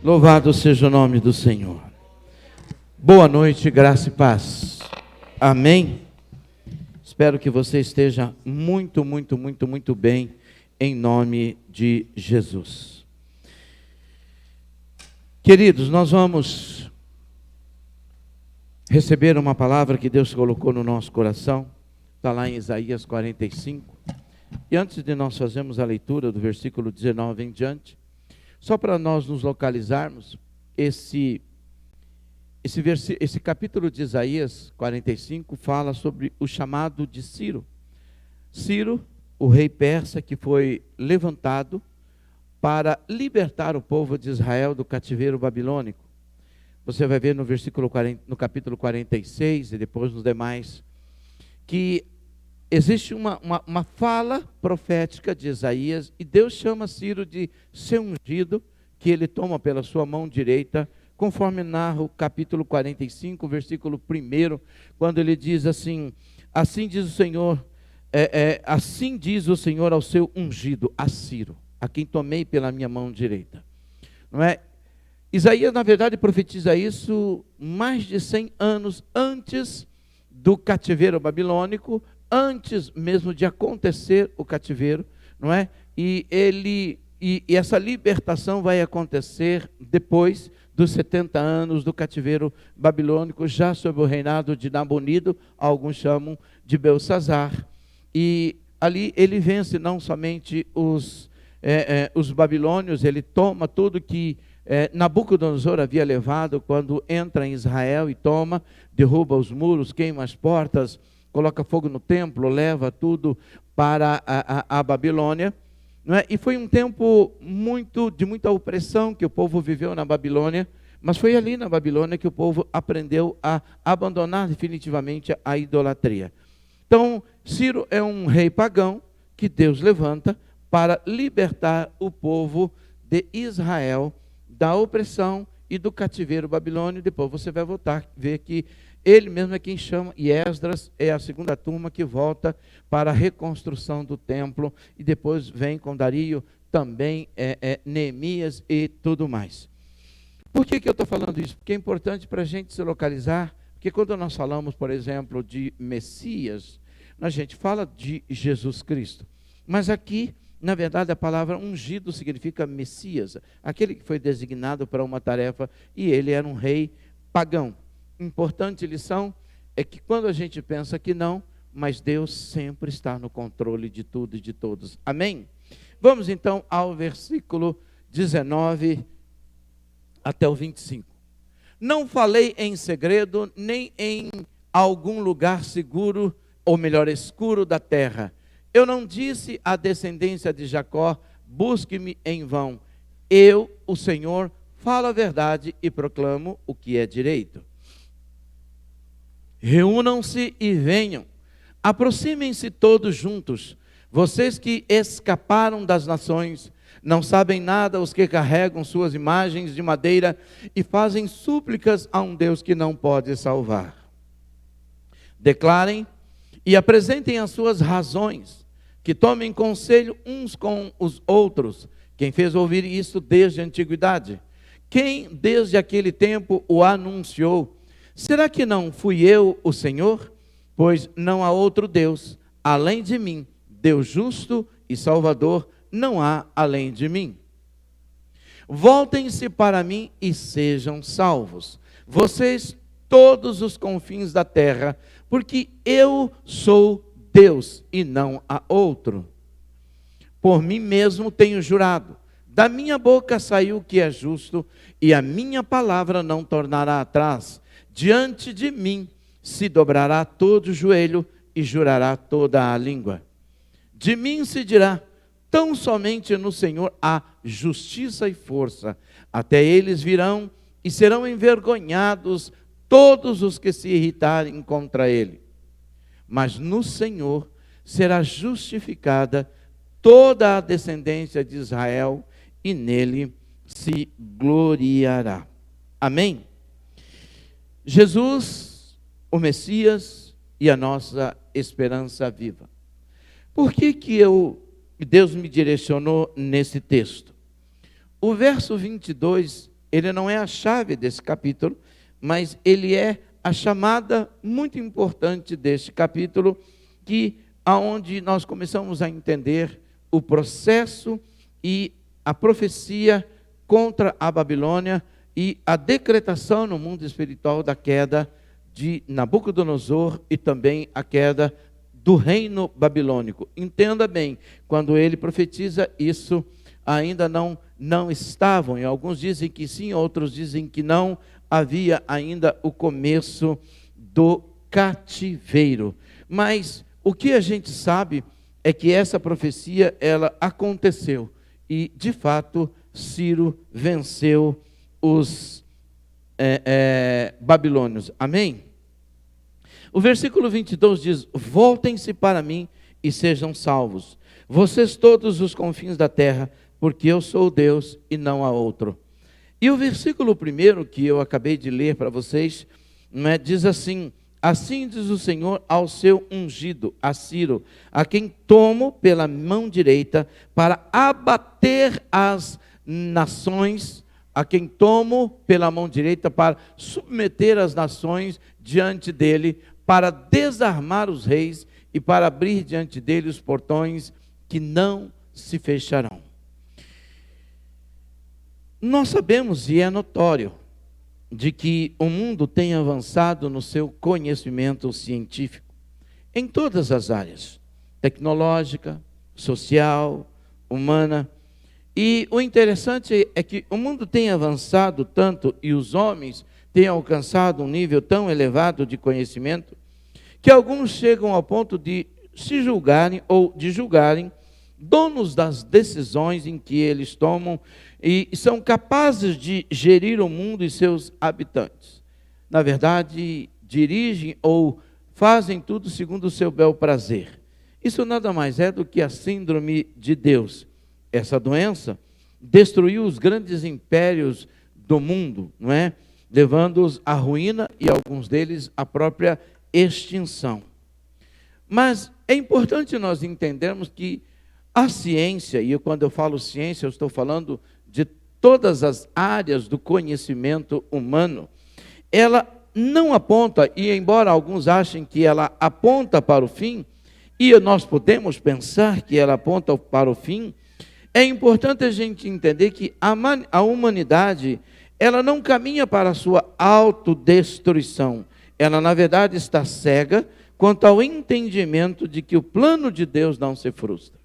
Louvado seja o nome do Senhor. Boa noite, graça e paz. Amém? Espero que você esteja muito bem, em nome de Jesus. Queridos, nós vamos receber uma palavra que Deus colocou no nosso coração. Está lá em Isaías 45. E antes de nós fazermos a leitura do versículo 19 em diante, só para nós nos localizarmos, esse capítulo de Isaías 45 fala sobre o chamado de Ciro. Ciro, o rei persa que foi levantado para libertar o povo de Israel do cativeiro babilônico. Você vai ver no capítulo 46 e depois nos demais, que existe uma fala profética de Isaías, e Deus chama Ciro de seu ungido, que ele toma pela sua mão direita, conforme narra o capítulo 45, versículo 1, quando ele diz assim: assim diz o Senhor, assim diz o Senhor ao seu ungido, a Ciro, a quem tomei pela minha mão direita. Não é? Isaías, na verdade, profetiza isso mais de 100 anos antes do cativeiro babilônico, antes mesmo de acontecer o cativeiro, não é? E essa libertação vai acontecer depois dos 70 anos do cativeiro babilônico, já sob o reinado de Nabonido, alguns chamam de Belsazar. E ali ele vence não somente os babilônios, ele toma tudo que Nabucodonosor havia levado quando entra em Israel e toma, derruba os muros, queima as portas, coloca fogo no templo, leva tudo para a Babilônia, não é? E foi um tempo de muita opressão que o povo viveu na Babilônia, mas foi ali na Babilônia que o povo aprendeu a abandonar definitivamente a idolatria. Então, Ciro é um rei pagão que Deus levanta para libertar o povo de Israel da opressão e do cativeiro babilônio. Depois você vai voltar a ver que ele mesmo é quem chama, e Esdras é a segunda turma que volta para a reconstrução do templo, e depois vem com Dario também Neemias e tudo mais. Por que eu estou falando isso? Porque é importante para a gente se localizar, porque quando nós falamos, por exemplo, de Messias, a gente fala de Jesus Cristo, mas aqui, na verdade, a palavra ungido significa Messias, aquele que foi designado para uma tarefa, e ele era um rei pagão. Importante lição é que quando a gente pensa que não, mas Deus sempre está no controle de tudo e de todos. Amém? Vamos então ao versículo 19 até o 25. Não falei em segredo, nem em algum lugar seguro, ou melhor, escuro da terra. Eu não disse à descendência de Jacó: busque-me em vão. Eu, o Senhor, falo a verdade e proclamo o que é direito. Reúnam-se e venham, aproximem-se todos juntos, vocês que escaparam das nações, não sabem nada os que carregam suas imagens de madeira e fazem súplicas a um Deus que não pode salvar. Declarem e apresentem as suas razões, que tomem conselho uns com os outros. Quem fez ouvir isso desde a antiguidade? Quem desde aquele tempo o anunciou? Será que não fui eu o Senhor? Pois não há outro Deus além de mim, Deus justo e Salvador, não há além de mim. Voltem-se para mim e sejam salvos, vocês todos os confins da terra, porque eu sou Deus e não há outro. Por mim mesmo tenho jurado, da minha boca saiu o que é justo, e a minha palavra não tornará atrás. Diante de mim se dobrará todo o joelho e jurará toda a língua. De mim se dirá: tão somente no Senhor há justiça e força. Até eles virão e serão envergonhados todos os que se irritarem contra ele. Mas no Senhor será justificada toda a descendência de Israel, e nele se gloriará. Amém? Jesus, o Messias e a nossa esperança viva. Por que Deus me direcionou nesse texto? O verso 22 Ele não é a chave desse capítulo, mas ele é a chamada muito importante deste capítulo, aonde nós começamos a entender o processo e a profecia contra a Babilônia e a decretação no mundo espiritual da queda de Nabucodonosor e também a queda do reino babilônico. Entenda bem, quando ele profetiza isso, ainda não estavam, e alguns dizem que sim, outros dizem que não, havia ainda o começo do cativeiro. Mas o que a gente sabe é que essa profecia, ela aconteceu, e de fato, Ciro venceu os babilônios. Amém? O versículo 22 diz: voltem-se para mim e sejam salvos, vocês todos os confins da terra, porque eu sou Deus e não há outro. E o versículo 1 que eu acabei de ler para vocês, diz assim: assim diz o Senhor ao seu ungido, a Ciro, a quem tomo pela mão direita para abater as nações, a quem tomo pela mão direita para submeter as nações diante dele, para desarmar os reis e para abrir diante dele os portões que não se fecharão. Nós sabemos, e é notório, de que o mundo tem avançado no seu conhecimento científico, em todas as áreas, tecnológica, social, humana. E o interessante é que o mundo tem avançado tanto e os homens têm alcançado um nível tão elevado de conhecimento, que alguns chegam ao ponto de se julgarem ou de julgarem donos das decisões em que eles tomam e são capazes de gerir o mundo e seus habitantes. Na verdade, dirigem ou fazem tudo segundo o seu bel prazer. Isso nada mais é do que a síndrome de Deus. Essa doença destruiu os grandes impérios do mundo, não é? Levando-os à ruína e alguns deles à própria extinção. Mas é importante nós entendermos que a ciência, e quando eu falo ciência, eu estou falando de todas as áreas do conhecimento humano, ela não aponta, e embora alguns achem que ela aponta para o fim, e nós podemos pensar que ela aponta para o fim, é importante a gente entender que a humanidade, ela não caminha para a sua autodestruição. Ela, na verdade, está cega quanto ao entendimento de que o plano de Deus não se frustra.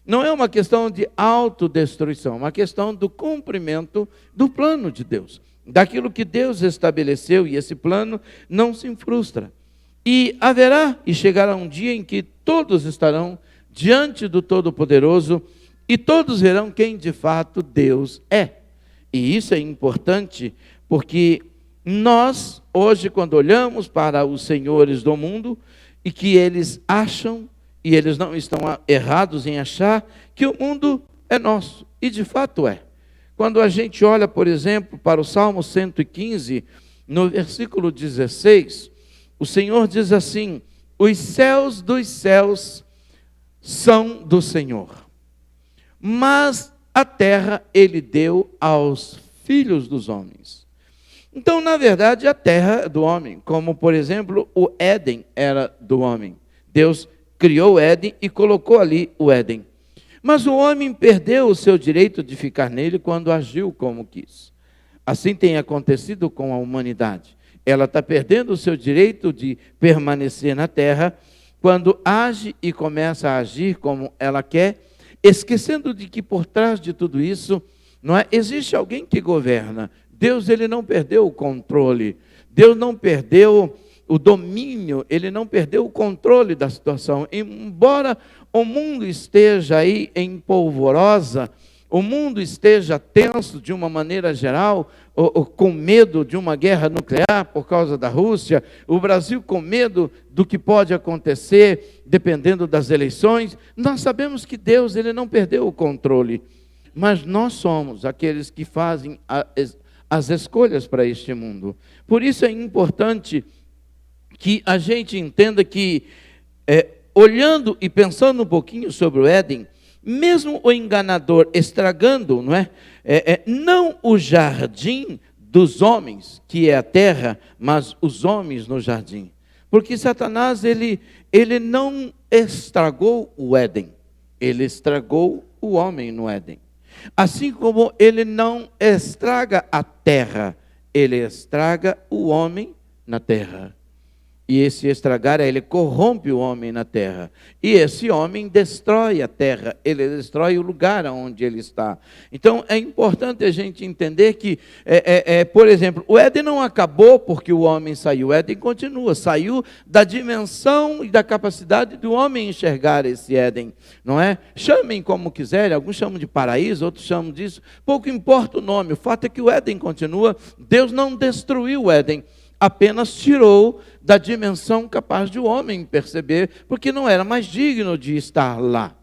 Não é uma questão de autodestruição, é uma questão do cumprimento do plano de Deus, daquilo que Deus estabeleceu, e esse plano não se frustra. E haverá e chegará um dia em que todos estarão diante do Todo-Poderoso e todos verão quem de fato Deus é. E isso é importante porque nós, hoje, quando olhamos para os senhores do mundo e que eles acham, e eles não estão errados em achar, que o mundo é nosso, e de fato é. Quando a gente olha, por exemplo, para o Salmo 115, no versículo 16, o Senhor diz assim: os céus dos céus são do Senhor, mas a terra Ele deu aos filhos dos homens. Então, na verdade, a terra é do homem, como, por exemplo, o Éden era do homem. Deus criou o Éden e colocou ali o Éden. Mas o homem perdeu o seu direito de ficar nele quando agiu como quis. Assim tem acontecido com a humanidade. Ela está perdendo o seu direito de permanecer na terra quando age e começa a agir como ela quer, esquecendo de que por trás de tudo isso, não é, existe alguém que governa. Deus, ele não perdeu o controle. Deus não perdeu o domínio, ele não perdeu o controle da situação. Embora o mundo esteja aí em polvorosa, o mundo esteja tenso de uma maneira geral, ou com medo de uma guerra nuclear por causa da Rússia, o Brasil com medo do que pode acontecer dependendo das eleições, nós sabemos que Deus, ele não perdeu o controle, mas nós somos aqueles que fazem as escolhas para este mundo. Por isso é importante que a gente entenda que, olhando e pensando um pouquinho sobre o Éden, mesmo o enganador estragando, não o jardim dos homens, que é a terra, mas os homens no jardim. Porque Satanás, ele não estragou o Éden, ele estragou o homem no Éden. Assim como ele não estraga a terra, ele estraga o homem na terra. E esse estragar, ele corrompe o homem na terra. E esse homem destrói a terra, ele destrói o lugar onde ele está. Então, é importante a gente entender que, por exemplo, o Éden não acabou porque o homem saiu. O Éden continua, saiu da dimensão e da capacidade do homem enxergar esse Éden, não é? Chamem como quiserem, alguns chamam de paraíso, outros chamam disso. Pouco importa o nome, o fato é que o Éden continua. Deus não destruiu o Éden, apenas tirou da dimensão capaz de o homem perceber, porque não era mais digno de estar lá.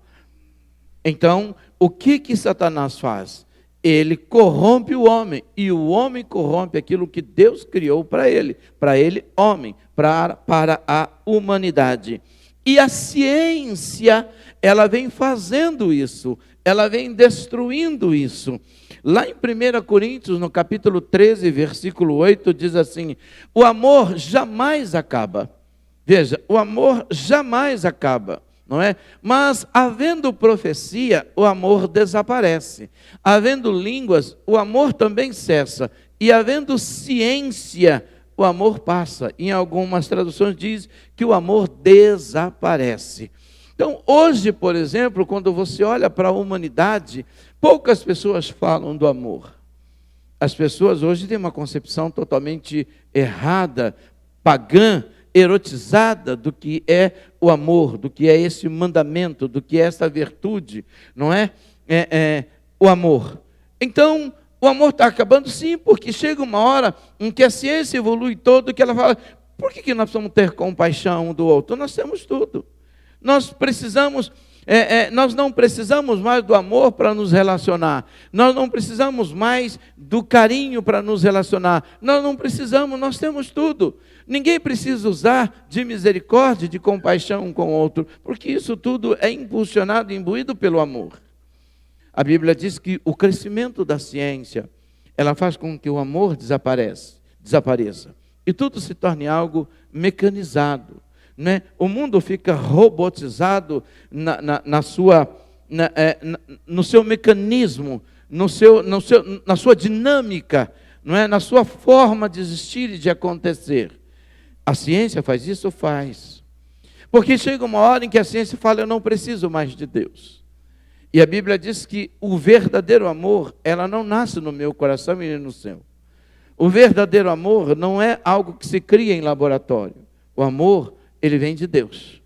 Então, o que Satanás faz? Ele corrompe o homem, e o homem corrompe aquilo que Deus criou para ele, homem, para a humanidade. E a ciência, ela vem fazendo isso, ela vem destruindo isso. Lá em 1 Coríntios, no capítulo 13, versículo 8, diz assim: o amor jamais acaba. Veja, o amor jamais acaba, não é? Mas, havendo profecia, o amor desaparece. Havendo línguas, o amor também cessa. E havendo ciência, o amor passa. Em algumas traduções diz que o amor desaparece. Então, hoje, por exemplo, quando você olha para a humanidade, poucas pessoas falam do amor. As pessoas hoje têm uma concepção totalmente errada, pagã, erotizada do que é o amor, do que é esse mandamento, do que é essa virtude, não é? O amor. Então, o amor está acabando sim, porque chega uma hora em que a ciência evolui todo, que ela fala, por que nós precisamos ter compaixão um do outro? Nós temos tudo. Nós não precisamos mais do amor para nos relacionar. Nós não precisamos mais do carinho para nos relacionar. Nós não precisamos, nós temos tudo. Ninguém precisa usar de misericórdia, de compaixão um com o outro, porque isso tudo é impulsionado e imbuído pelo amor. A Bíblia diz que o crescimento da ciência, ela faz com que o amor desapareça. E tudo se torne algo mecanizado. O mundo fica robotizado no seu mecanismo, na sua dinâmica, na sua forma de existir e de acontecer. A ciência faz isso? Faz. Porque chega uma hora em que a ciência fala, eu não preciso mais de Deus. E a Bíblia diz que o verdadeiro amor, ela não nasce no meu coração e nem no seu. O verdadeiro amor não é algo que se cria em laboratório. O amor, ele vem de Deus.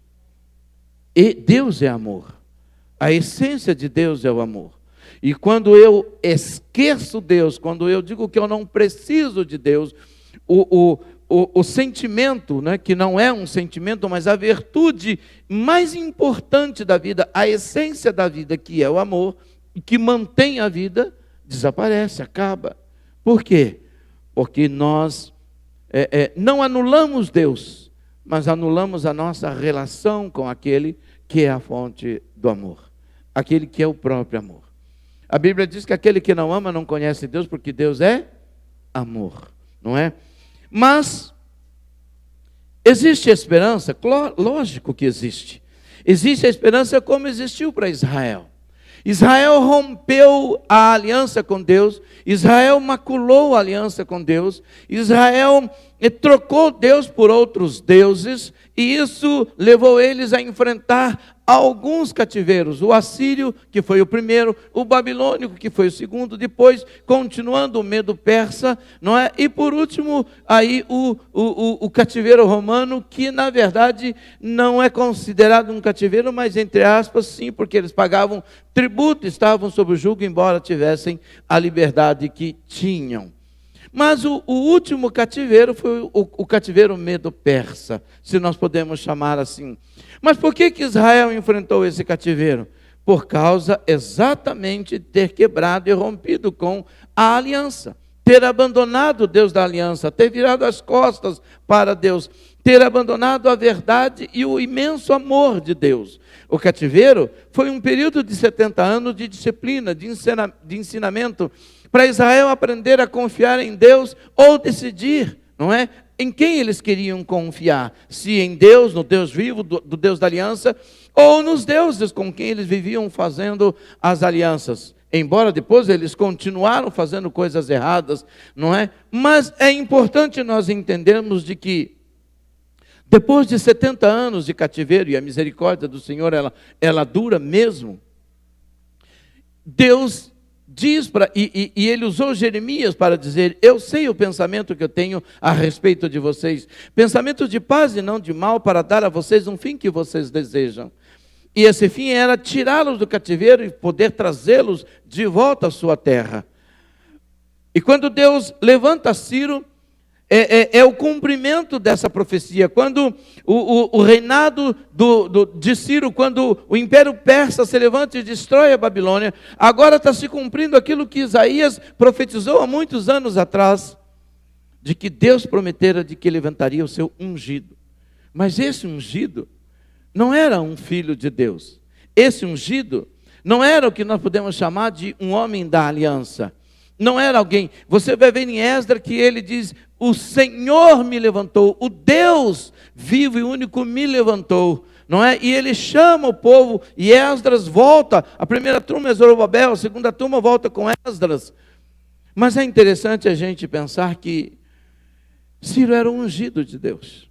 E Deus é amor. A essência de Deus é o amor. E quando eu esqueço Deus, quando eu digo que eu não preciso de Deus, o sentimento, que não é um sentimento, mas a virtude mais importante da vida, a essência da vida, que é o amor, que mantém a vida, desaparece, acaba. Por quê? Porque nós não anulamos Deus, mas anulamos a nossa relação com aquele que é a fonte do amor, aquele que é o próprio amor. A Bíblia diz que aquele que não ama não conhece Deus, porque Deus é amor, não é? Mas existe esperança? Lógico que existe. Existe a esperança como existiu para Israel. Israel rompeu a aliança com Deus, Israel maculou a aliança com Deus, Israel trocou Deus por outros deuses, e isso levou eles a enfrentar alguns cativeiros, o assírio, que foi o primeiro, o babilônico, que foi o segundo, depois, continuando o medo persa, não é? E por último, aí o cativeiro romano, que na verdade não é considerado um cativeiro, mas entre aspas sim, porque eles pagavam tributo, estavam sob o jugo, embora tivessem a liberdade que tinham. Mas o último cativeiro foi o cativeiro medo-persa, se nós podemos chamar assim. Mas por que Israel enfrentou esse cativeiro? Por causa exatamente de ter quebrado e rompido com a aliança, ter abandonado o Deus da aliança, ter virado as costas para Deus. ter abandonado a verdade e o imenso amor de Deus. O cativeiro foi um período de 70 anos de disciplina, de ensinamento, para Israel aprender a confiar em Deus ou decidir, não é? Em quem eles queriam confiar, se em Deus, no Deus vivo, do Deus da aliança, ou nos deuses com quem eles viviam fazendo as alianças. Embora depois eles continuaram fazendo coisas erradas, não é? Mas é importante nós entendermos de que depois de 70 anos de cativeiro, e a misericórdia do Senhor, ela dura mesmo, Deus diz, e ele usou Jeremias para dizer: eu sei o pensamento que eu tenho a respeito de vocês, pensamento de paz e não de mal, para dar a vocês um fim que vocês desejam. E esse fim era tirá-los do cativeiro e poder trazê-los de volta à sua terra. E quando Deus levanta Ciro, é o cumprimento dessa profecia. Quando o reinado de Ciro, quando o Império Persa se levanta e destrói a Babilônia, agora está se cumprindo aquilo que Isaías profetizou há muitos anos atrás, de que Deus prometera de que levantaria o seu ungido. Mas esse ungido não era um filho de Deus. Esse ungido não era o que nós podemos chamar de um homem da aliança. Não era alguém. Você vai ver em Esdras que ele diz: o Senhor me levantou, o Deus vivo e único me levantou, não é? E ele chama o povo, e Esdras volta. A primeira turma é Zorobabel, a segunda turma volta com Esdras. Mas é interessante a gente pensar que Ciro era o ungido de Deus.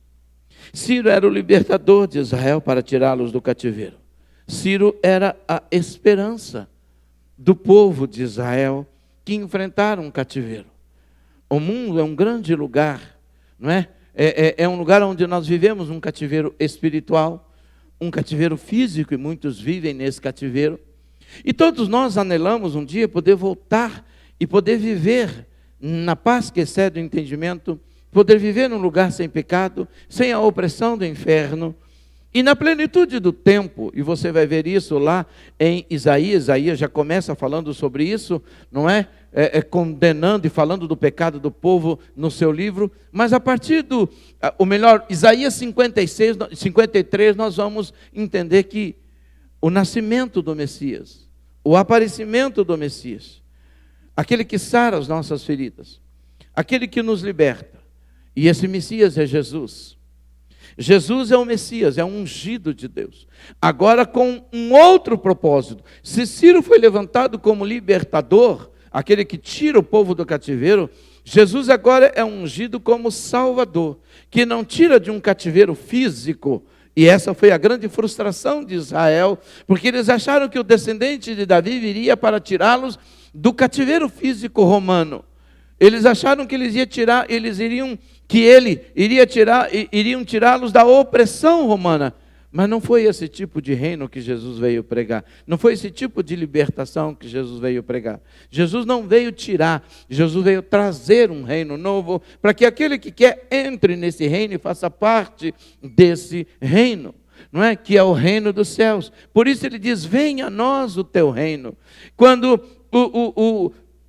Ciro era o libertador de Israel para tirá-los do cativeiro. Ciro era a esperança do povo de Israel que enfrentaram um cativeiro. O mundo é um grande lugar, não é? É um lugar onde nós vivemos um cativeiro espiritual, um cativeiro físico, e muitos vivem nesse cativeiro. E todos nós anelamos um dia poder voltar e poder viver na paz que excede o entendimento, poder viver num lugar sem pecado, sem a opressão do inferno, e na plenitude do tempo. E você vai ver isso lá em Isaías. Isaías já começa falando sobre isso, não é? Condenando e falando do pecado do povo no seu livro. Mas a partir Isaías 56, 53, nós vamos entender que o nascimento do Messias, o aparecimento do Messias, aquele que sara as nossas feridas, aquele que nos liberta, e esse Messias é Jesus. Jesus é o Messias, é um ungido de Deus. Agora com um outro propósito. Se Ciro foi levantado como libertador, aquele que tira o povo do cativeiro, Jesus agora é ungido como Salvador, que não tira de um cativeiro físico. E essa foi a grande frustração de Israel, porque eles acharam que o descendente de Davi viria para tirá-los do cativeiro físico romano. Eles acharam que iriam tirá-los da opressão romana. Mas não foi esse tipo de reino que Jesus veio pregar. Não foi esse tipo de libertação que Jesus veio pregar. Jesus não veio tirar, Jesus veio trazer um reino novo, para que aquele que quer entre nesse reino e faça parte desse reino, não é? Que é o reino dos céus. Por isso ele diz: venha a nós o teu reino. Quando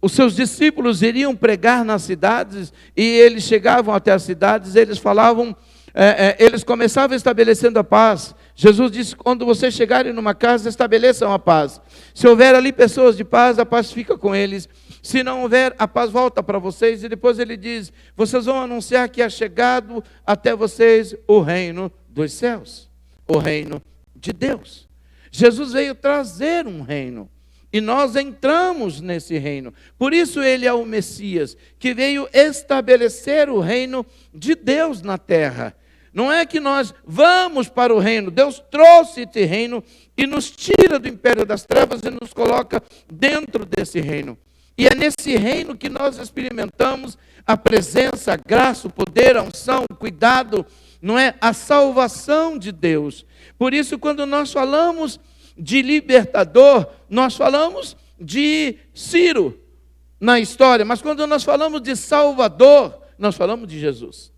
os seus discípulos iriam pregar nas cidades, e eles chegavam até as cidades, eles falavam, eles começavam estabelecendo a paz. Jesus disse: quando vocês chegarem numa casa, estabeleçam a paz. Se houver ali pessoas de paz, a paz fica com eles. Se não houver, a paz volta para vocês. E depois ele diz: vocês vão anunciar que é chegado até vocês o reino dos céus, o reino de Deus. Jesus veio trazer um reino, e nós entramos nesse reino. Por isso ele é o Messias, que veio estabelecer o reino de Deus na terra. Não é que nós vamos para o reino. Deus trouxe esse reino e nos tira do império das trevas e nos coloca dentro desse reino. E é nesse reino que nós experimentamos a presença, a graça, o poder, a unção, o cuidado, não é? A salvação de Deus. Por isso, quando nós falamos de libertador, nós falamos de Ciro na história, mas quando nós falamos de Salvador, nós falamos de Jesus.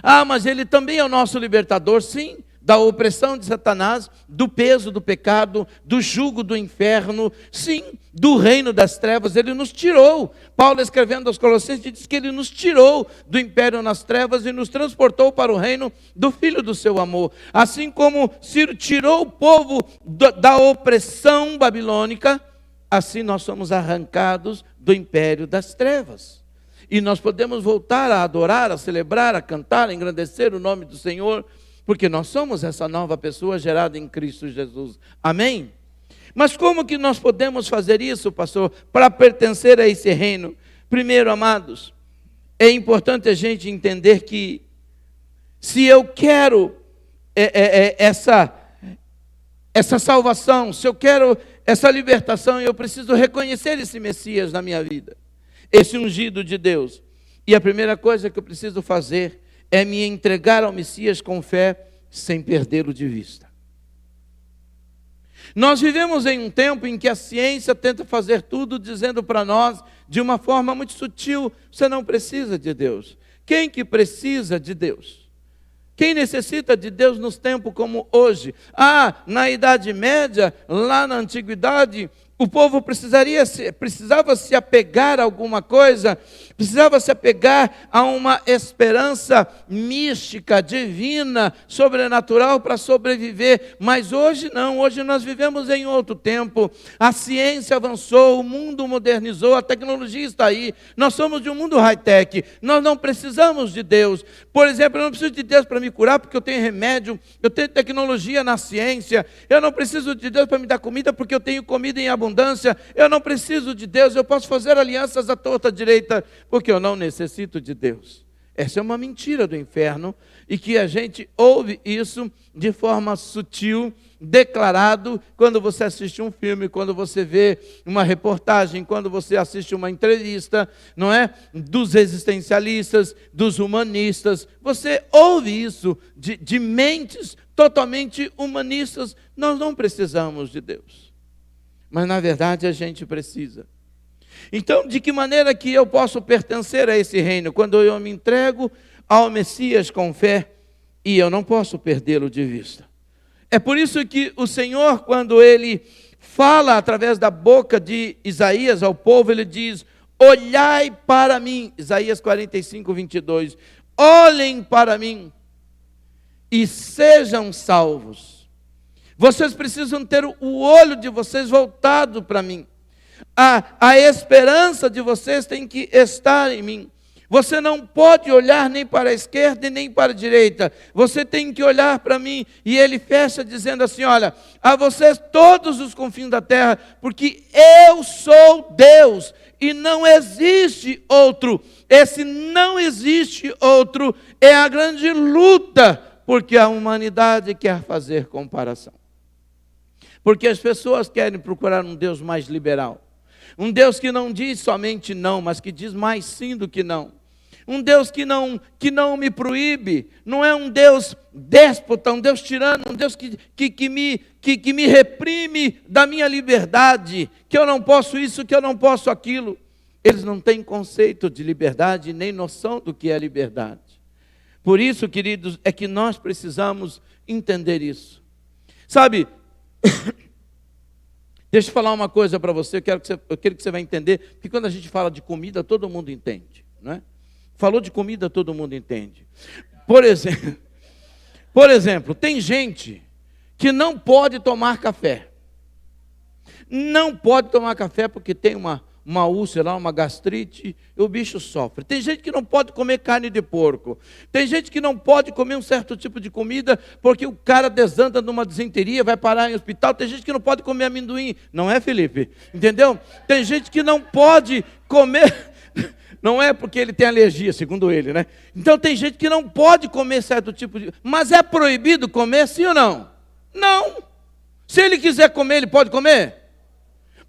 Ah, mas ele também é o nosso libertador, sim, da opressão de Satanás, do peso do pecado, do jugo do inferno, sim, do reino das trevas. Ele nos tirou. Paulo, escrevendo aos Colossenses, diz que ele nos tirou do império nas trevas e nos transportou para o reino do Filho do seu amor. Assim como Ciro tirou o povo da opressão babilônica, assim nós somos arrancados do império das trevas. E nós podemos voltar a adorar, a celebrar, a cantar, a engrandecer o nome do Senhor, porque nós somos essa nova pessoa gerada em Cristo Jesus. Amém? Mas como que nós podemos fazer isso, pastor, para pertencer a esse reino? Primeiro, amados, é importante a gente entender que se eu quero essa salvação, se eu quero essa libertação, eu preciso reconhecer esse Messias na minha vida, esse ungido de Deus. E a primeira coisa que eu preciso fazer é me entregar ao Messias com fé, sem perdê-lo de vista. Nós vivemos em um tempo em que a ciência tenta fazer tudo dizendo para nós, de uma forma muito sutil, você não precisa de Deus. Quem que precisa de Deus? Quem necessita de Deus nos tempos como hoje? Na Idade Média, lá na Antiguidade, o povo precisava se apegar a alguma coisa, precisava se apegar a uma esperança mística, divina, sobrenatural para sobreviver. Mas hoje não, hoje nós vivemos em outro tempo. A ciência avançou, o mundo modernizou, a tecnologia está aí. Nós somos de um mundo high-tech, nós não precisamos de Deus. Por exemplo, eu não preciso de Deus para me curar porque eu tenho remédio, eu tenho tecnologia na ciência. Eu não preciso de Deus para me dar comida porque eu tenho comida em abundância. Eu não preciso de Deus, eu posso fazer alianças à torta direita, porque eu não necessito de Deus. Essa é uma mentira do inferno, e que a gente ouve isso de forma sutil, declarado, quando você assiste um filme, quando você vê uma reportagem, quando você assiste uma entrevista, não é? Dos existencialistas, dos humanistas, você ouve isso de mentes totalmente humanistas. Nós não precisamos de Deus. Mas na verdade a gente precisa. Então, de que maneira que eu posso pertencer a esse reino? Quando eu me entrego ao Messias com fé, e eu não posso perdê-lo de vista. É por isso que o Senhor, quando Ele fala através da boca de Isaías ao povo, Ele diz: olhai para mim, Isaías 45, 22, olhem para mim e sejam salvos. Vocês precisam ter o olho de vocês voltado para mim. A esperança de vocês tem que estar em mim. Você não pode olhar nem para a esquerda e nem para a direita. Você tem que olhar para mim. E ele fecha dizendo assim: olha, a vocês todos os confins da terra, porque eu sou Deus e não existe outro. Esse não existe outro é a grande luta, porque a humanidade quer fazer comparação. Porque as pessoas querem procurar um Deus mais liberal. Um Deus que não diz somente não, mas que diz mais sim do que não. Um Deus que não me proíbe. Não é um Deus déspota, um Deus tirano, um Deus que me reprime da minha liberdade. Que eu não posso isso, que eu não posso aquilo. Eles não têm conceito de liberdade, nem noção do que é liberdade. Por isso, queridos, é que nós precisamos entender isso. Sabe, deixa eu falar uma coisa para você, eu quero que você vai entender, porque quando a gente fala de comida, todo mundo entende, não é? Falou de comida, todo mundo entende. Por exemplo, tem gente que não pode tomar café. Não pode tomar café porque tem uma úlcera, uma gastrite, e o bicho sofre. Tem gente que não pode comer carne de porco. Tem gente que não pode comer um certo tipo de comida porque o cara desanda numa disenteria, vai parar em hospital. Tem gente que não pode comer amendoim. Não é, Felipe? Entendeu? Tem gente que não pode comer... Não é porque ele tem alergia, segundo ele, né? Então tem gente que não pode comer certo tipo de... Mas é proibido comer, sim ou não? Não. Se ele quiser comer, ele pode comer?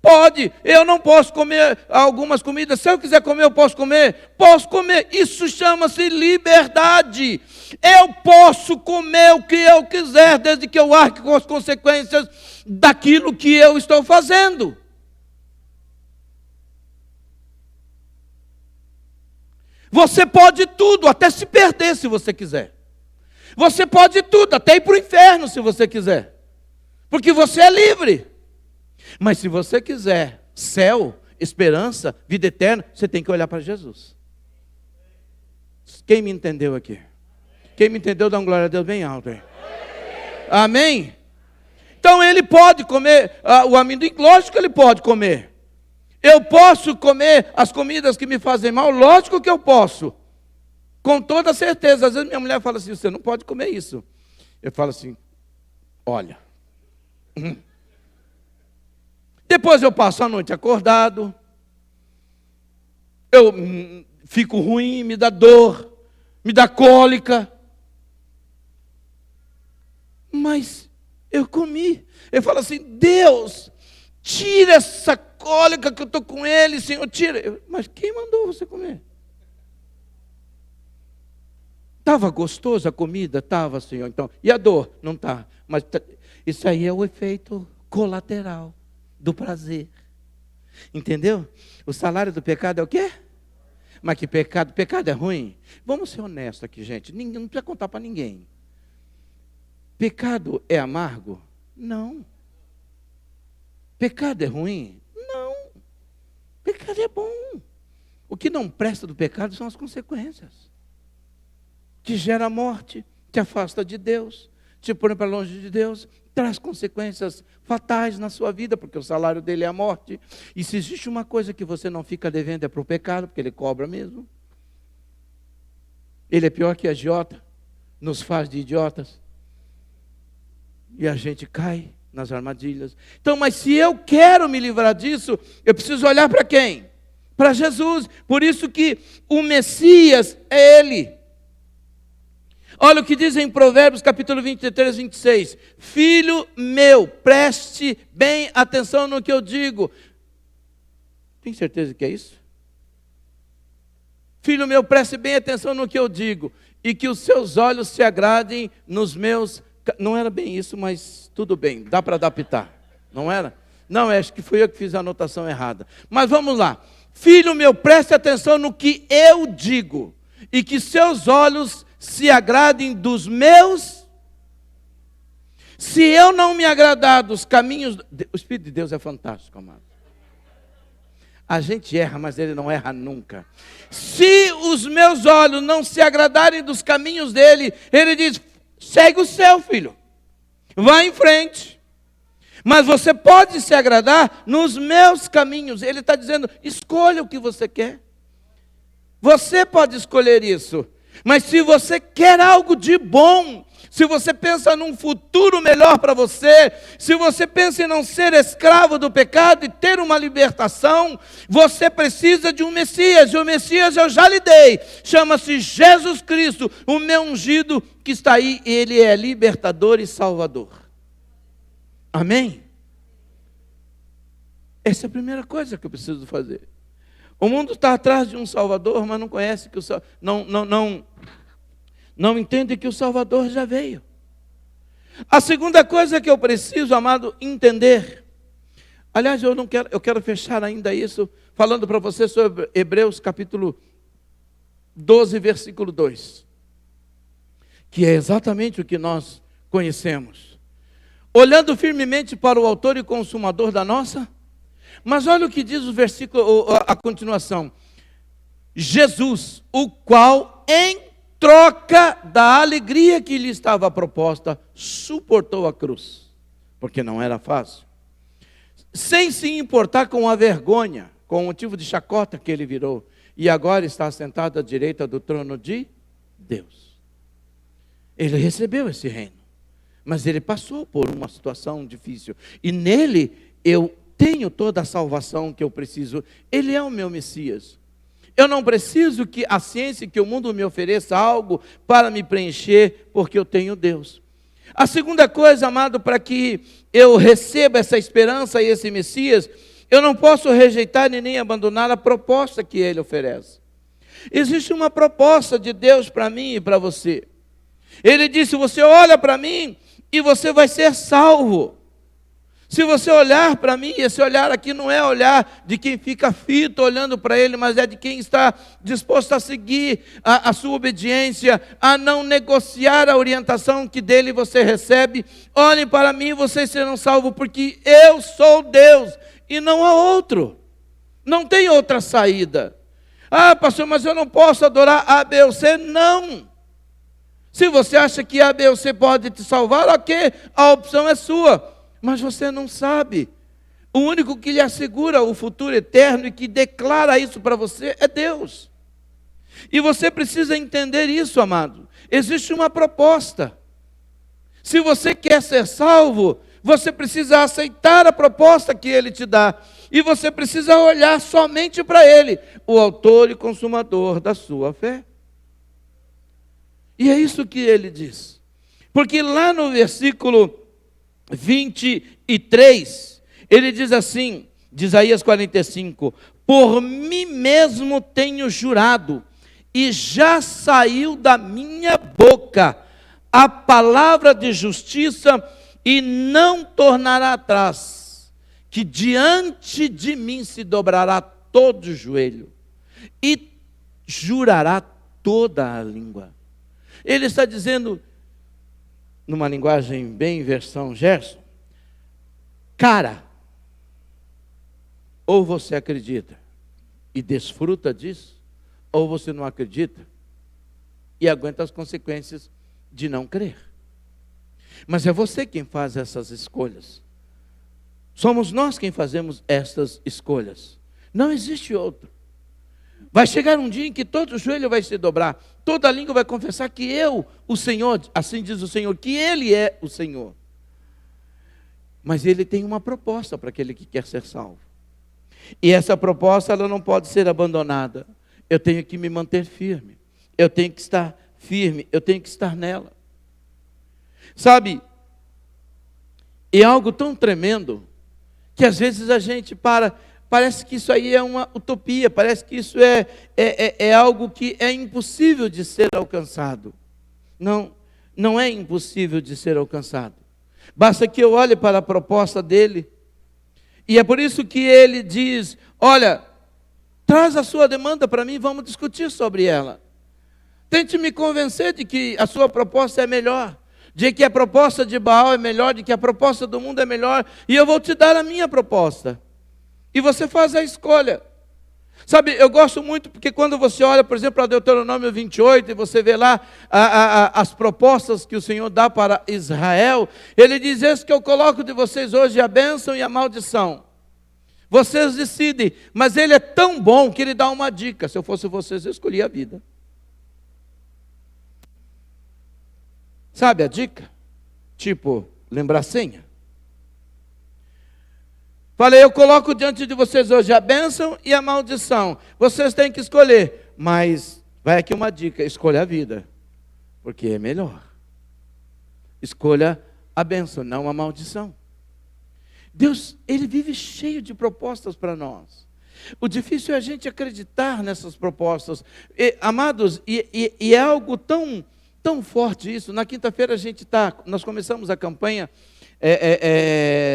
Pode. Eu não posso comer algumas comidas. Se eu quiser comer, eu posso comer? Posso comer. Isso chama-se liberdade. Eu posso comer o que eu quiser, desde que eu arque com as consequências daquilo que eu estou fazendo. Você pode tudo, até se perder se você quiser. Você pode tudo, até ir para o inferno se você quiser. Porque você é livre. Mas se você quiser céu, esperança, vida eterna, você tem que olhar para Jesus. Quem me entendeu aqui? Quem me entendeu, dá uma glória a Deus bem alto aí. Amém? Então ele pode comer o amendoim, lógico que ele pode comer. Eu posso comer as comidas que me fazem mal, lógico que eu posso. Com toda certeza. Às vezes minha mulher fala assim, você não pode comer isso. Eu falo assim, olha. Depois eu passo a noite acordado. Eu fico ruim, me dá dor, me dá cólica. Mas eu comi. Eu falo assim, Deus, tira essa cólica que eu estou com ele, Senhor, tira. Mas quem mandou você comer? Estava gostosa a comida? Estava, Senhor. Então, e a dor? Não está. Mas isso aí é o efeito colateral do prazer. Entendeu? O salário do pecado é o quê? Mas que pecado? Pecado é ruim? Vamos ser honestos aqui, gente. Ninguém, não precisa contar para ninguém. Pecado é amargo? Não. Pecado é ruim? Não. Pecado é bom. O que não presta do pecado são as consequências. Te gera morte, te afasta de Deus, te põe para longe de Deus, traz consequências fatais na sua vida, porque o salário dele é a morte. E se existe uma coisa que você não fica devendo é para o pecado, porque ele cobra mesmo. Ele é pior que agiota, nos faz de idiotas. E a gente cai nas armadilhas. Então, mas se eu quero me livrar disso, eu preciso olhar para quem? Para Jesus. Por isso que o Messias é Ele. Olha o que diz em Provérbios capítulo 23, 26. Filho meu, preste bem atenção no que eu digo. Tem certeza que é isso? Filho meu, preste bem atenção no que eu digo. E que os seus olhos se agradem nos meus... Não era bem isso, mas tudo bem, dá para adaptar. Não era? Não, acho que fui eu que fiz a anotação errada. Mas vamos lá. Filho meu, preste atenção no que eu digo. E que seus olhos se agradem dos meus. Se eu não me agradar dos caminhos... O Espírito de Deus é fantástico, amado. A gente erra, mas ele não erra nunca. Se os meus olhos não se agradarem dos caminhos dele, ele diz, segue o seu, filho. Vai em frente. Mas você pode se agradar nos meus caminhos. Ele está dizendo, escolha o que você quer. Você pode escolher isso. Mas se você quer algo de bom, se você pensa num futuro melhor para você, se você pensa em não ser escravo do pecado e ter uma libertação, você precisa de um Messias. E o Messias eu já lhe dei. Chama-se Jesus Cristo, o meu ungido que está aí. Ele é libertador e salvador. Amém? Essa é a primeira coisa que eu preciso fazer. O mundo está atrás de um Salvador, mas não conhece que não entende que o Salvador já veio. A segunda coisa que eu preciso, amado, entender. Aliás, eu quero fechar ainda isso falando para você sobre Hebreus capítulo 12, versículo 2. Que é exatamente o que nós conhecemos. Olhando firmemente para o autor e consumador da nossa. Mas olha o que diz o versículo, a continuação. Jesus, o qual em troca da alegria que lhe estava proposta, suportou a cruz, porque não era fácil, sem se importar com a vergonha, com o motivo de chacota que ele virou, e agora está sentado à direita do trono de Deus. Ele recebeu esse reino, mas ele passou por uma situação difícil, e nele eu tenho toda a salvação que eu preciso. Ele é o meu Messias. Eu não preciso que a ciência, que o mundo me ofereça algo para me preencher, porque eu tenho Deus. A segunda coisa, amado, para que eu receba essa esperança e esse Messias, eu não posso rejeitar e nem abandonar a proposta que ele oferece. Existe uma proposta de Deus para mim e para você. Ele disse, você olha para mim e você vai ser salvo. Se você olhar para mim, esse olhar aqui não é olhar de quem fica fito olhando para ele, mas é de quem está disposto a seguir a sua obediência, a não negociar a orientação que dele você recebe. Olhem para mim, vocês serão salvos, porque eu sou Deus e não há outro. Não tem outra saída. Ah, pastor, mas eu não posso adorar A, B ou C. Não. Se você acha que A, B ou C pode te salvar, ok, a opção é sua. Mas você não sabe. O único que lhe assegura o futuro eterno e que declara isso para você é Deus. E você precisa entender isso, amado. Existe uma proposta. Se você quer ser salvo, você precisa aceitar a proposta que Ele te dá. E você precisa olhar somente para Ele, o autor e consumador da sua fé. E é isso que Ele diz. Porque lá no versículo 23, ele diz assim, de Isaías 45, por mim mesmo tenho jurado, e já saiu da minha boca a palavra de justiça, e não tornará atrás, que diante de mim se dobrará todo o joelho, e jurará toda a língua. Ele está dizendo, numa linguagem bem versão Gerson, cara, ou você acredita e desfruta disso, ou você não acredita e aguenta as consequências de não crer. Mas é você quem faz essas escolhas. Somos nós quem fazemos essas escolhas. Não existe outro. Vai chegar um dia em que todo o joelho vai se dobrar, toda a língua vai confessar que eu, o Senhor, assim diz o Senhor, que Ele é o Senhor. Mas Ele tem uma proposta para aquele que quer ser salvo. E essa proposta, ela não pode ser abandonada. Eu tenho que me manter firme. Eu tenho que estar firme, eu tenho que estar nela. Sabe, é algo tão tremendo, que às vezes a gente parece que isso aí é uma utopia, parece que isso é algo que é impossível de ser alcançado. Não, não é impossível de ser alcançado. Basta que eu olhe para a proposta dele, e é por isso que ele diz, olha, traz a sua demanda para mim, vamos discutir sobre ela. Tente me convencer de que a sua proposta é melhor, de que a proposta de Baal é melhor, de que a proposta do mundo é melhor, e eu vou te dar a minha proposta. E você faz a escolha. Sabe, eu gosto muito porque quando você olha, por exemplo, para Deuteronômio 28, e você vê lá as propostas que o Senhor dá para Israel, Ele diz, eis que eu coloco de vocês hoje a bênção e a maldição. Vocês decidem, mas Ele é tão bom que Ele dá uma dica. Se eu fosse vocês, eu escolhia a vida. Sabe a dica? Tipo, lembrar a senha. Falei, eu coloco diante de vocês hoje a bênção e a maldição. Vocês têm que escolher. Mas vai aqui uma dica, escolha a vida, porque é melhor. Escolha a bênção, não a maldição. Deus, Ele vive cheio de propostas para nós. O difícil é a gente acreditar nessas propostas. Amados, é algo tão forte isso. Na quinta-feira nós começamos a campanha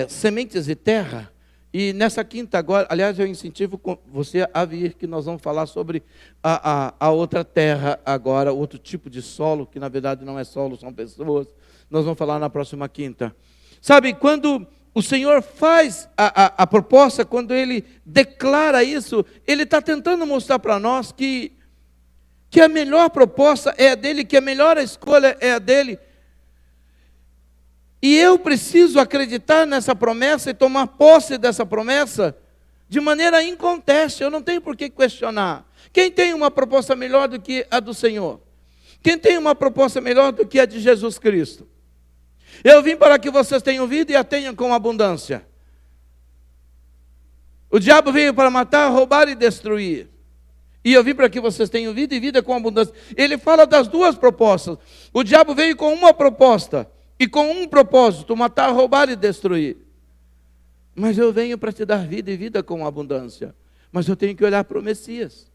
Sementes e Terra. E nessa quinta agora, aliás, eu incentivo você a vir, que nós vamos falar sobre a outra terra agora, outro tipo de solo, que na verdade não é solo, são pessoas. Nós vamos falar na próxima quinta. Sabe, quando o Senhor faz a proposta, quando Ele declara isso, Ele está tentando mostrar para nós que a melhor proposta é a dEle, que a melhor escolha é a dEle. E eu preciso acreditar nessa promessa e tomar posse dessa promessa de maneira inconteste. Eu não tenho por que questionar. Quem tem uma proposta melhor do que a do Senhor? Quem tem uma proposta melhor do que a de Jesus Cristo? Eu vim para que vocês tenham vida e a tenham com abundância. O diabo veio para matar, roubar e destruir. E eu vim para que vocês tenham vida e vida com abundância. Ele fala das duas propostas. O diabo veio com uma proposta e com um propósito, matar, roubar e destruir. Mas eu venho para te dar vida e vida com abundância. Mas eu tenho que olhar para o Messias.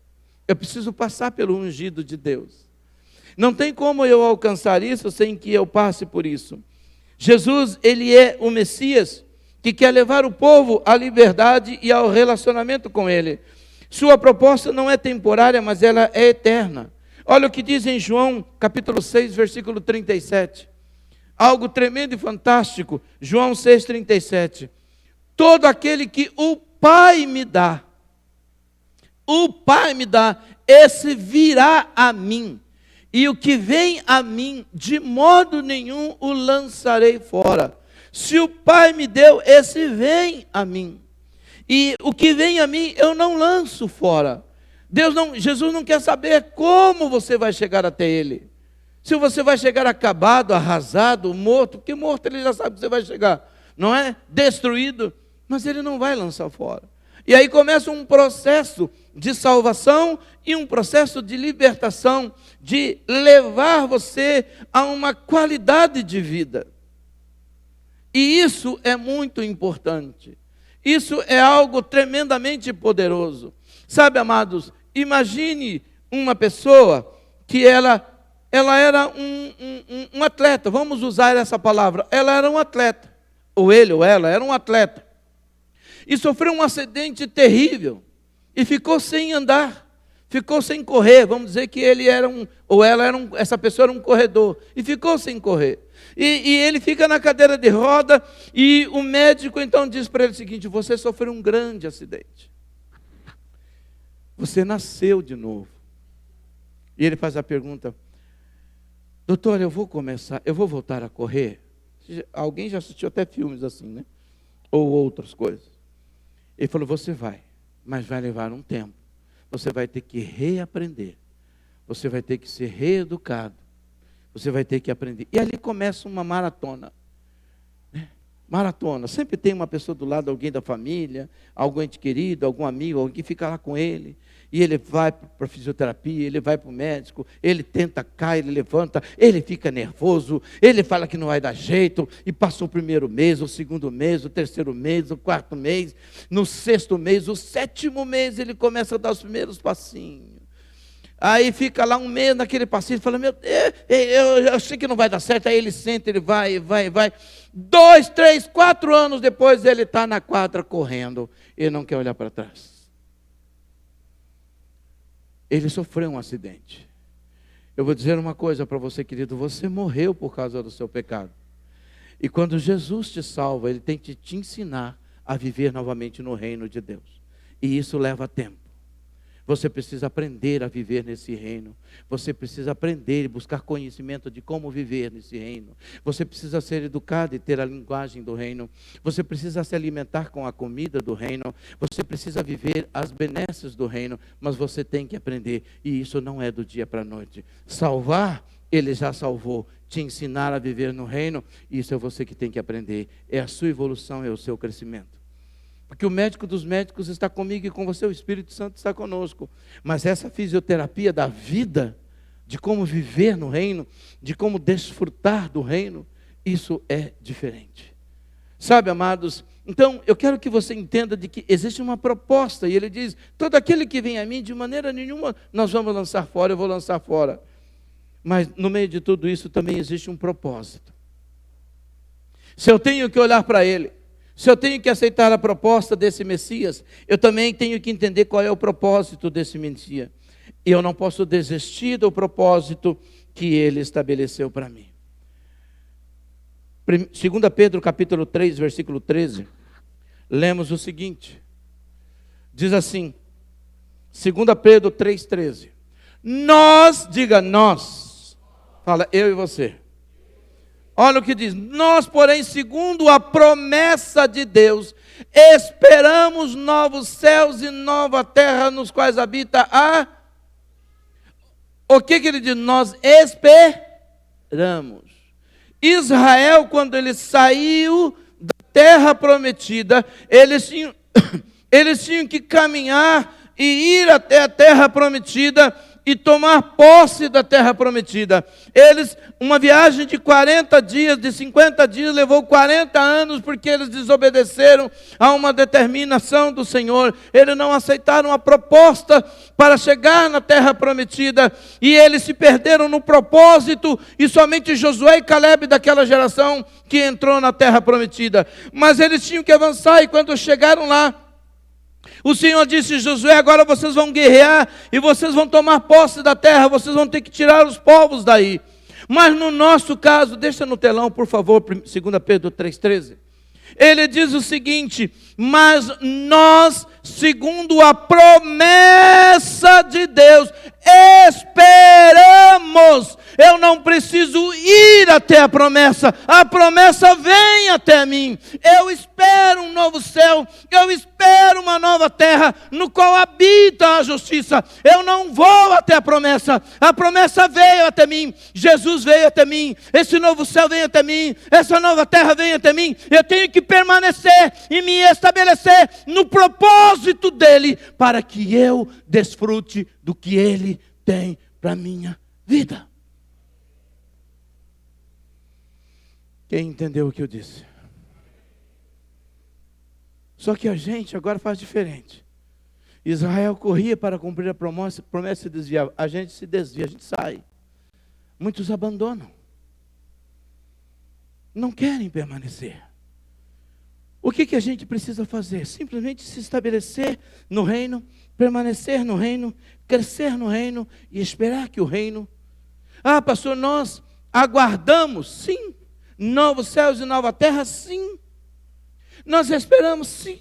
Eu preciso passar pelo ungido de Deus. Não tem como eu alcançar isso sem que eu passe por isso. Jesus, Ele é o Messias que quer levar o povo à liberdade e ao relacionamento com Ele. Sua proposta não é temporária, mas ela é eterna. Olha o que diz em João, capítulo 6, versículo 37. Algo tremendo e fantástico. João 6,37. Todo aquele que o Pai me dá, esse virá a mim. E o que vem a mim, de modo nenhum o lançarei fora. Se o Pai me deu, esse vem a mim. E o que vem a mim, eu não lanço fora. Jesus não quer saber como você vai chegar até Ele. Se você vai chegar acabado, arrasado, morto, porque morto Ele já sabe que você vai chegar, não é? Destruído, mas Ele não vai lançar fora. E aí começa um processo de salvação e um processo de libertação, de levar você a uma qualidade de vida. E isso é muito importante. Isso é algo tremendamente poderoso. Sabe, amados, imagine uma pessoa que ela era um atleta, vamos usar essa palavra, ela era um atleta, ou ele ou ela era um atleta, e sofreu um acidente terrível, e ficou sem andar, ficou sem correr, vamos dizer que ele era essa pessoa era um corredor, e ficou sem correr, e ele fica na cadeira de roda, e o médico então diz para ele o seguinte: você sofreu um grande acidente, você nasceu de novo. E ele faz a pergunta: doutor, eu vou voltar a correr? Alguém já assistiu até filmes assim, né? Ou outras coisas. Ele falou: você vai, mas vai levar um tempo. Você vai ter que reaprender. Você vai ter que ser reeducado. Você vai ter que aprender. E ali começa uma maratona. Maratona. Sempre tem uma pessoa do lado, alguém da família, algum ente querido, algum amigo, alguém que fica lá com ele. E ele vai para a fisioterapia, ele vai para o médico, ele tenta, cai, ele levanta, ele fica nervoso, ele fala que não vai dar jeito, e passou o primeiro mês, o segundo mês, o terceiro mês, o quarto mês, no sexto mês, o sétimo mês, ele começa a dar os primeiros passinhos. Aí fica lá um mês naquele passinho, fala: meu Deus, eu sei que não vai dar certo. Aí ele senta, ele vai. 2, 3, 4 anos depois, ele está na quadra correndo, ele não quer olhar para trás. Ele sofreu um acidente. Eu vou dizer uma coisa para você, querido: você morreu por causa do seu pecado. E quando Jesus te salva, Ele tem que te ensinar a viver novamente no reino de Deus. E isso leva tempo. Você precisa aprender a viver nesse reino. Você precisa aprender e buscar conhecimento de como viver nesse reino. Você precisa ser educado e ter a linguagem do reino. Você precisa se alimentar com a comida do reino. Você precisa viver as benesses do reino. Mas você tem que aprender. E isso não é do dia para a noite. Salvar, Ele já salvou. Te ensinar a viver no reino, isso é você que tem que aprender. É a sua evolução, é o seu crescimento. Porque o médico dos médicos está comigo e com você, o Espírito Santo está conosco. Mas essa fisioterapia da vida, de como viver no reino, de como desfrutar do reino, isso é diferente. Sabe, amados, então eu quero que você entenda de que existe uma proposta. E ele diz: todo aquele que vem a mim, de maneira nenhuma nós vamos lançar fora, eu vou lançar fora. Mas no meio de tudo isso também existe um propósito. Se eu tenho que olhar para Ele, se eu tenho que aceitar a proposta desse Messias, eu também tenho que entender qual é o propósito desse Messias. E eu não posso desistir do propósito que Ele estabeleceu para mim. 2 Pedro capítulo 3, versículo 13, lemos o seguinte, diz assim, 2 Pedro 3,13, nós, diga nós, fala eu e você. Olha o que diz: nós, porém, segundo a promessa de Deus, esperamos novos céus e nova terra, nos quais habita a... O que ele diz? Nós esperamos. Israel, quando ele saiu da terra prometida, eles tinham que caminhar e ir até a terra prometida, e tomar posse da terra prometida. Uma viagem de 40 dias, de 50 dias, levou 40 anos, porque eles desobedeceram a uma determinação do Senhor. Eles não aceitaram a proposta para chegar na terra prometida, e eles se perderam no propósito, e somente Josué e Caleb daquela geração que entrou na terra prometida. Mas eles tinham que avançar, e quando chegaram lá, o Senhor disse: Josué, agora vocês vão guerrear e vocês vão tomar posse da terra, vocês vão ter que tirar os povos daí. Mas no nosso caso, deixa no telão, por favor, 2 Pedro 3,13. Ele diz o seguinte: mas nós, segundo a promessa de Deus, esperamos. Eu não preciso ir até a promessa vem até mim. Eu espero um novo céu, eu espero uma nova terra, no qual habita a justiça. Eu não vou até a promessa veio até mim, Jesus veio até mim, esse novo céu vem até mim, essa nova terra vem até mim. Eu tenho que permanecer e me estabelecer no propósito dele, para que eu desfrute do que ele tem para a minha vida. Quem entendeu o que eu disse? Só que a gente agora faz diferente. Israel corria para cumprir a promessa e se desviava. A gente se desvia, a gente sai. Muitos abandonam. Não querem permanecer. O que a gente precisa fazer? Simplesmente se estabelecer no reino, permanecer no reino, crescer no reino e esperar que o reino... Ah, pastor, nós aguardamos, sim. Novos céus e nova terra, sim. Nós esperamos, sim.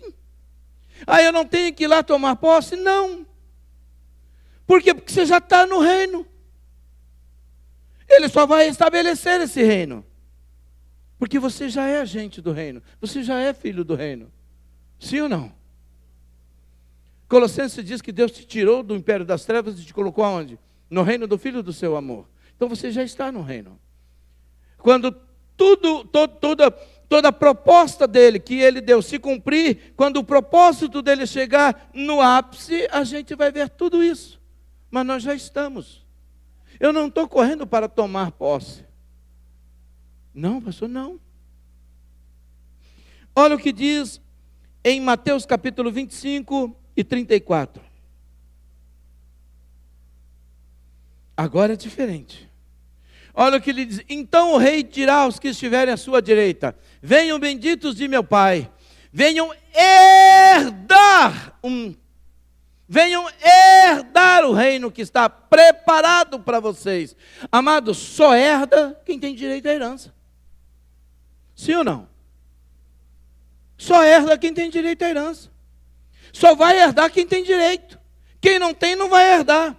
Ah, eu não tenho que ir lá tomar posse? Não. Por quê? Porque você já está no reino. Ele só vai estabelecer esse reino. Porque você já é agente do reino. Você já é filho do reino. Sim ou não? Colossenses diz que Deus te tirou do império das trevas e te colocou aonde? No reino do Filho do seu amor. Então você já está no reino. Quando toda a proposta dele, que ele deu, se cumprir, quando o propósito dele chegar no ápice, a gente vai ver tudo isso. Mas nós já estamos. Eu não estou correndo para tomar posse. Não, pastor, não. Olha o que diz em Mateus capítulo 25 e 34. Agora é diferente. Olha o que ele diz: então o rei dirá aos que estiverem à sua direita: venham benditos de meu Pai, venham herdar o reino que está preparado para vocês. Amados, só herda quem tem direito à herança. Sim ou não? Só herda quem tem direito à herança. Só vai herdar quem tem direito. Quem não tem, não vai herdar.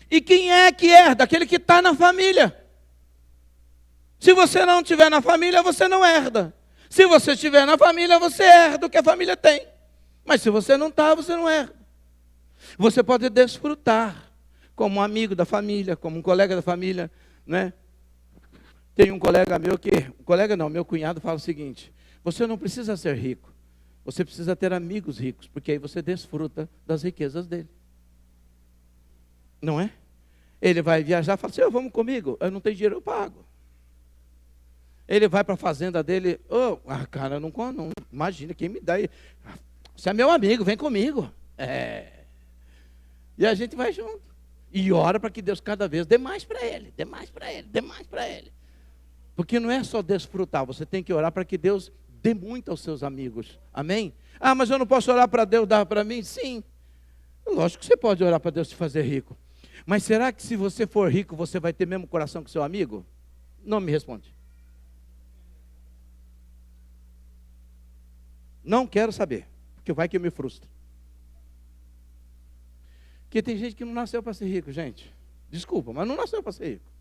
E quem é que herda? Aquele que está na família. Se você não estiver na família, você não herda. Se você estiver na família, você herda o que a família tem. Mas se você não está, você não herda. Você pode desfrutar como um amigo da família, como um colega da família, né? Tem um colega meu meu cunhado fala o seguinte: você não precisa ser rico, você precisa ter amigos ricos, porque aí você desfruta das riquezas dele. Não é? Ele vai viajar e fala assim: vamos comigo, eu não tenho dinheiro, eu pago. Ele vai para a fazenda dele: cara, não, imagina, quem me dá aí? Você é meu amigo, vem comigo. E a gente vai junto. E ora para que Deus cada vez dê mais para ele, dê mais para ele, dê mais para ele. Porque não é só desfrutar, você tem que orar para que Deus dê muito aos seus amigos. Amém? Ah, mas eu não posso orar para Deus dar para mim? Sim. Lógico que você pode orar para Deus te fazer rico. Mas será que se você for rico, você vai ter mesmo coração que seu amigo? Não me responde. Não quero saber, porque vai que eu me frustro. Porque tem gente que não nasceu para ser rico, gente. Desculpa, mas não nasceu para ser rico.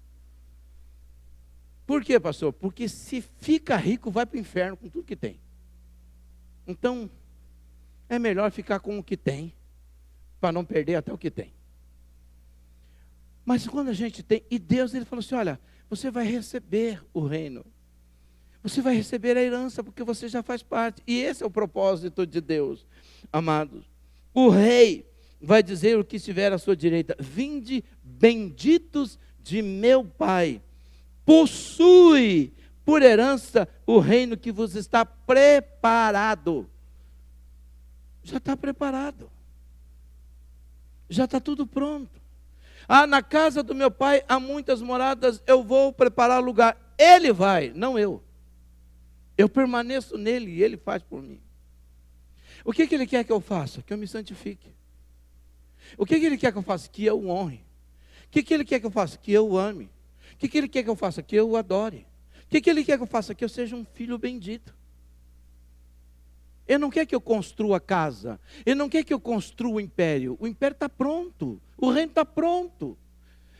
Por quê, pastor? Porque se fica rico, vai para o inferno com tudo que tem. Então, é melhor ficar com o que tem, para não perder até o que tem. Mas quando a gente tem, e Deus, ele falou assim: olha, você vai receber o reino. Você vai receber a herança, porque você já faz parte. E esse é o propósito de Deus, amados. O rei vai dizer o que estiver à sua direita: vinde benditos de meu Pai, possui por herança o reino que vos está preparado. Já está preparado. Já está tudo pronto. Na casa do meu Pai há muitas moradas, eu vou preparar lugar. Ele vai, não eu. Eu permaneço nele e ele faz por mim. O que ele quer que eu faça? Que eu me santifique. O que ele quer que eu faça? Que eu o honre. O que ele quer que eu faça? Que eu o ame. O que ele quer que eu faça? Que eu o adore. O que ele quer que eu faça? Que eu seja um filho bendito. Ele não quer que eu construa casa. Ele não quer que eu construa o império. O império está pronto. O reino está pronto.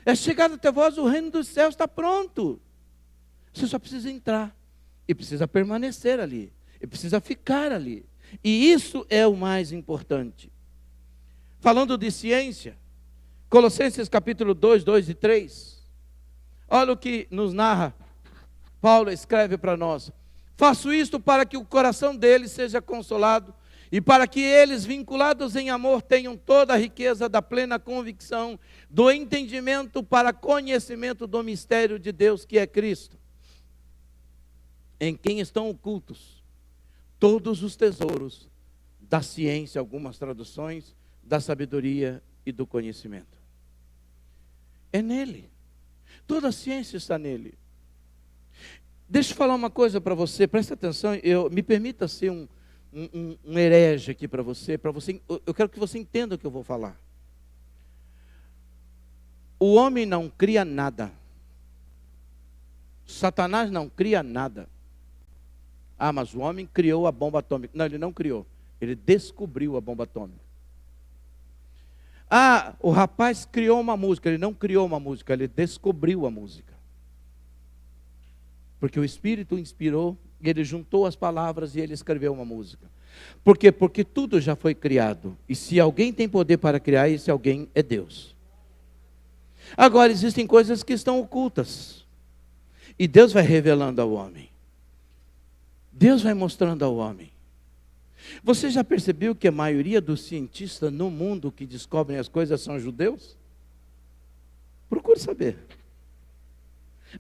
É chegado até vós, o reino dos céus está pronto. Você só precisa entrar. E precisa permanecer ali. E precisa ficar ali. E isso é o mais importante. Falando de ciência, Colossenses capítulo 2, 2 e 3. Olha o que nos narra. Paulo escreve para nós. Faço isto para que o coração deles seja consolado e para que eles, vinculados em amor, tenham toda a riqueza da plena convicção, do entendimento para conhecimento do mistério de Deus, que é Cristo, em quem estão ocultos todos os tesouros da ciência, algumas traduções, da sabedoria e do conhecimento. É nele. Toda a ciência está nele. Deixa eu falar uma coisa para você, presta atenção, me permita ser um herege aqui para você, eu quero que você entenda o que eu vou falar. O homem não cria nada. Satanás não cria nada. Mas o homem criou a bomba atômica. Não, ele não criou, ele descobriu a bomba atômica. O rapaz criou uma música, ele não criou uma música, ele descobriu a música. Porque o Espírito inspirou, e ele juntou as palavras e ele escreveu uma música. Por quê? Porque tudo já foi criado. E se alguém tem poder para criar, esse alguém é Deus. Agora, existem coisas que estão ocultas. E Deus vai revelando ao homem. Deus vai mostrando ao homem. Você já percebeu que a maioria dos cientistas no mundo que descobrem as coisas são judeus? Procure saber.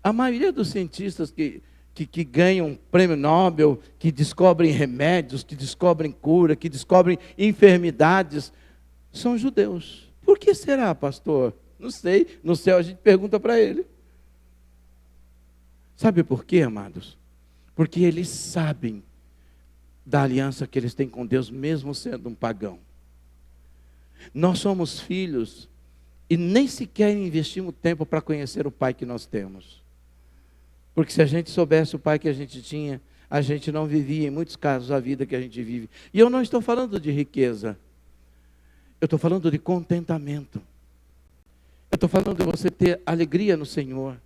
A maioria dos cientistas que ganham prêmio Nobel, que descobrem remédios, que descobrem cura, que descobrem enfermidades, são judeus. Por que será, pastor? Não sei, no céu a gente pergunta para ele. Sabe por quê, amados? Porque eles sabem da aliança que eles têm com Deus, mesmo sendo um pagão. Nós somos filhos e nem sequer investimos tempo para conhecer o Pai que nós temos. Porque se a gente soubesse o Pai que a gente tinha, a gente não vivia, em muitos casos, a vida que a gente vive. E eu não estou falando de riqueza. Eu estou falando de contentamento. Eu estou falando de você ter alegria no Senhor.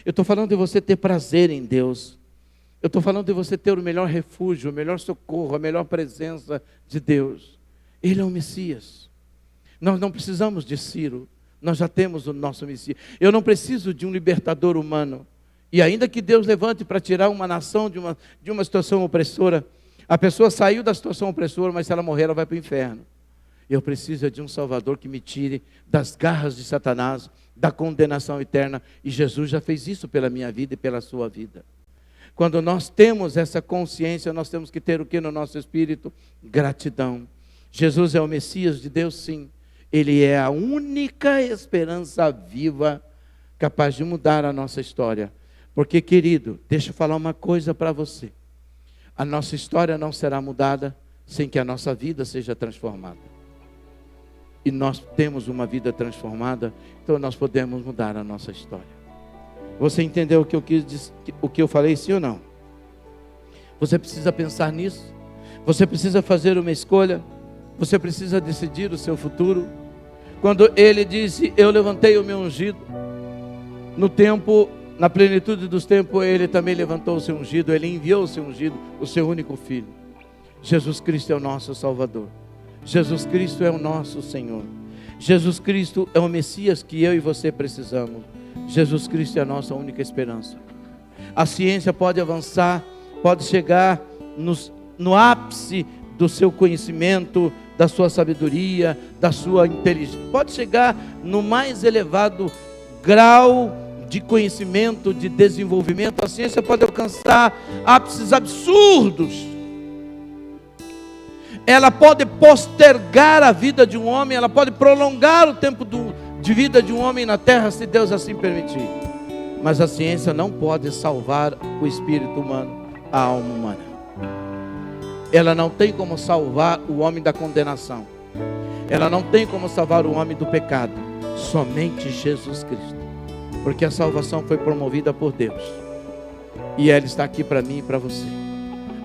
Eu estou falando de você ter prazer em Deus. Eu estou falando de você ter o melhor refúgio, o melhor socorro, a melhor presença de Deus. Ele é o Messias. Nós não precisamos de Ciro. Nós já temos o nosso Messias. Eu não preciso de um libertador humano. E ainda que Deus levante para tirar uma nação de uma situação opressora, a pessoa saiu da situação opressora, mas se ela morrer, ela vai para o inferno. Eu preciso de um Salvador que me tire das garras de Satanás, da condenação eterna. E Jesus já fez isso pela minha vida e pela sua vida. Quando nós temos essa consciência, nós temos que ter o que no nosso espírito? Gratidão. Jesus é o Messias de Deus, sim. Ele é a única esperança viva capaz de mudar a nossa história. Porque, querido, deixa eu falar uma coisa para você. A nossa história não será mudada sem que a nossa vida seja transformada. E nós temos uma vida transformada, então nós podemos mudar a nossa história. Você entendeu o que eu falei, sim ou não? Você precisa pensar nisso. Você precisa fazer uma escolha. Você precisa decidir o seu futuro. Quando ele disse, eu levantei o meu ungido, no tempo, na plenitude dos tempos, ele também levantou o seu ungido, ele enviou o seu ungido, o seu único filho. Jesus Cristo é o nosso Salvador. Jesus Cristo é o nosso Senhor. Jesus Cristo é o Messias que eu e você precisamos. Jesus Cristo é a nossa única esperança. A ciência pode avançar, pode chegar no ápice do seu conhecimento, da sua sabedoria, da sua inteligência. Pode chegar no mais elevado grau de conhecimento, de desenvolvimento. A ciência pode alcançar ápices absurdos. Ela pode postergar a vida de um homem, ela pode prolongar o tempo de vida de um homem na terra, se Deus assim permitir. Mas a ciência não pode salvar o espírito humano, a alma humana. Ela não tem como salvar o homem da condenação. Ela não tem como salvar o homem do pecado. Somente Jesus Cristo. Porque a salvação foi promovida por Deus. E ela está aqui para mim e para você.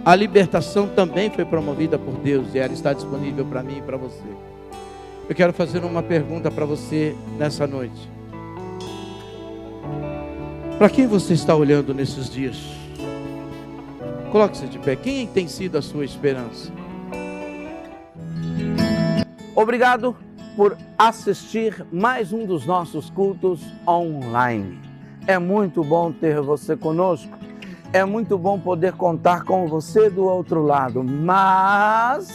A libertação também foi promovida por Deus. E ela está disponível para mim e para você. Eu quero fazer uma pergunta para você nessa noite. Para quem você está olhando nesses dias? Coloque-se de pé. Quem tem sido a sua esperança? Obrigado por assistir mais um dos nossos cultos online. É muito bom ter você conosco. É muito bom poder contar com você do outro lado. Mas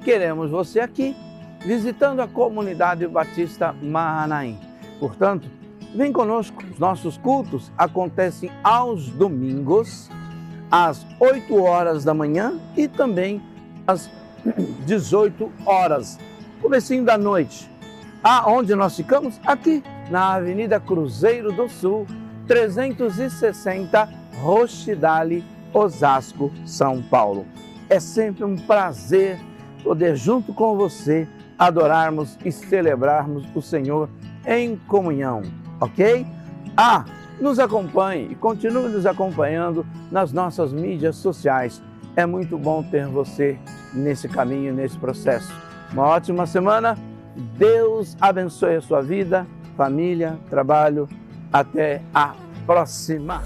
queremos você aqui, visitando a comunidade Batista Mahanaim. Portanto, vem conosco. Os nossos cultos acontecem aos domingos, às 8 horas da manhã e também às 18 horas, comecinho da noite. Aonde nós ficamos? Aqui, na Avenida Cruzeiro do Sul, 360, Roxidale, Osasco, São Paulo. É sempre um prazer poder, junto com você, adorarmos e celebrarmos o Senhor em comunhão, ok? Nos acompanhe e continue nos acompanhando nas nossas mídias sociais. É muito bom ter você nesse caminho, nesse processo. Uma ótima semana. Deus abençoe a sua vida, família, trabalho. Até a próxima.